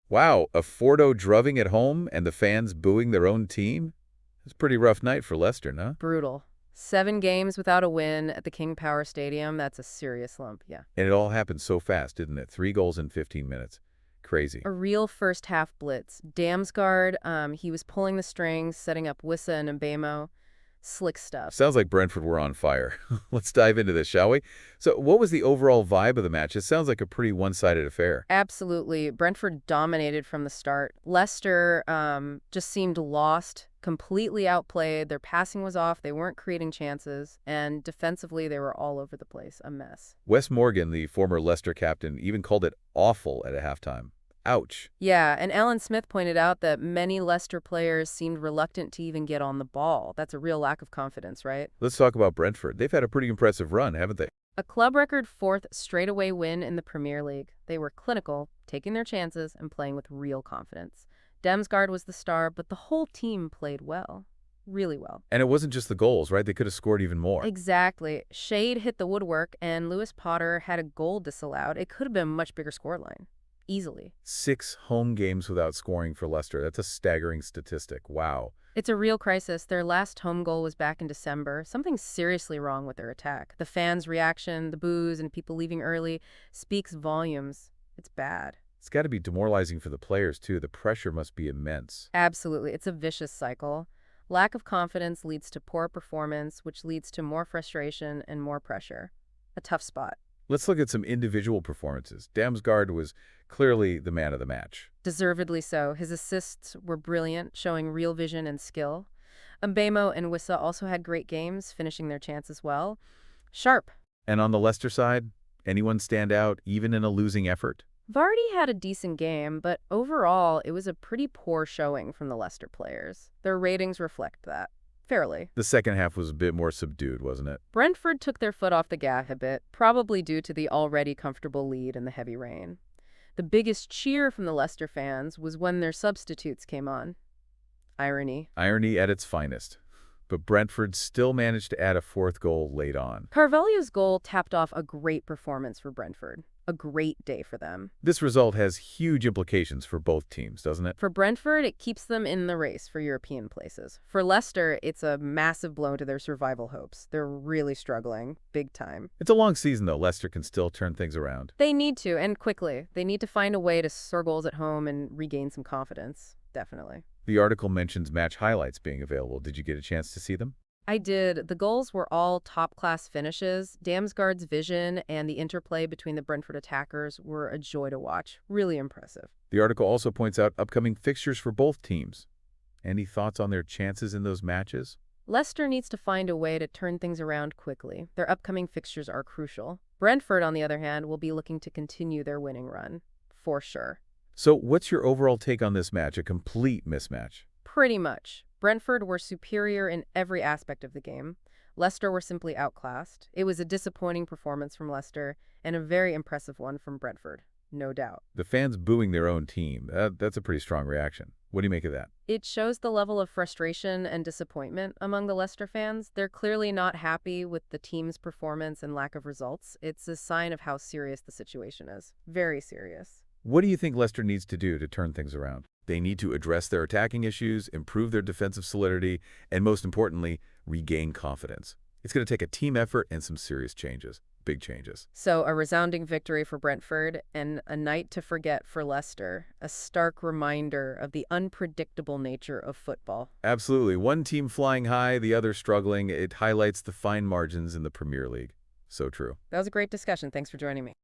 Wow, a 4-0 drubbing at home and the fans booing their own team? It's a pretty rough night for Leicester, no? Brutal. 7 games without a win at the King Power Stadium. That's a serious slump, yeah. And it all happened so fast, didn't it? 3 goals in 15 minutes. Crazy. A real first half blitz. Damsgaard, he was pulling the strings, setting up Wissa and Mbeumo. Slick stuff. Sounds like Brentford were on fire. Let's dive into this, shall we? So what was the overall vibe of the match? It sounds like a pretty one-sided affair. Absolutely. Brentford dominated from the start. Leicester just seemed lost, completely outplayed. Their passing was off. They weren't creating chances. And defensively, they were all over the place. A mess. Wes Morgan, the former Leicester captain, even called it awful at a halftime. Ouch. Yeah, and Alan Smith pointed out that many Leicester players seemed reluctant to even get on the ball. That's a real lack of confidence, right? Let's talk about Brentford. They've had a pretty impressive run, haven't they? A club record fourth straightaway win in the Premier League. They were clinical, taking their chances, and playing with real confidence. Damsgaard was the star, but the whole team played well. Really well. And it wasn't just the goals, right? They could have scored even more. Exactly. Shade hit the woodwork, and Lewis Potter had a goal disallowed. It could have been a much bigger scoreline. Easily. 6 home games without scoring for Leicester. That's a staggering statistic. Wow. It's a real crisis. Their last home goal was back in December. Something's seriously wrong with their attack. The fans' reaction, the boos, and people leaving early speaks volumes. It's bad. It's got to be demoralizing for the players, too. The pressure must be immense. Absolutely. It's a vicious cycle. Lack of confidence leads to poor performance, which leads to more frustration and more pressure. A tough spot. Let's look at some individual performances. Damsgaard was clearly the man of the match. Deservedly so. His assists were brilliant, showing real vision and skill. Mbeumo and Wissa also had great games, finishing their chances well. Sharp. And on the Leicester side, anyone stand out, even in a losing effort? Vardy had a decent game, but overall, it was a pretty poor showing from the Leicester players. Their ratings reflect that. Fairly. The second half was a bit more subdued, wasn't it? Brentford took their foot off the gas a bit, probably due to the already comfortable lead and the heavy rain. The biggest cheer from the Leicester fans was when their substitutes came on. Irony. Irony at its finest. But Brentford still managed to add a 4th goal late on. Carvalho's goal tapped off a great performance for Brentford. A great day for them. This result has huge implications for both teams, doesn't it? For Brentford, it keeps them in the race for European places. For Leicester, it's a massive blow to their survival hopes. They're really struggling, big time. It's a long season, though. Leicester can still turn things around. They need to, and quickly. They need to find a way to score goals at home and regain some confidence. Definitely. The article mentions match highlights being available. Did you get a chance to see them? I did. The goals were all top-class finishes. Damsgaard's vision and the interplay between the Brentford attackers were a joy to watch. Really impressive. The article also points out upcoming fixtures for both teams. Any thoughts on their chances in those matches? Leicester needs to find a way to turn things around quickly. Their upcoming fixtures are crucial. Brentford, on the other hand, will be looking to continue their winning run. For sure. So what's your overall take on this match? A complete mismatch. Pretty much. Brentford were superior in every aspect of the game. Leicester were simply outclassed. It was a disappointing performance from Leicester and a very impressive one from Brentford, no doubt. The fans booing their own team, that's a pretty strong reaction. What do you make of that? It shows the level of frustration and disappointment among the Leicester fans. They're clearly not happy with the team's performance and lack of results. It's a sign of how serious the situation is. Very serious. What do you think Leicester needs to do to turn things around? They need to address their attacking issues, improve their defensive solidity, and most importantly, regain confidence. It's going to take a team effort and some serious changes. Big changes. So a resounding victory for Brentford and a night to forget for Leicester. A stark reminder of the unpredictable nature of football. Absolutely. One team flying high, the other struggling. It highlights the fine margins in the Premier League. So true. That was a great discussion. Thanks for joining me.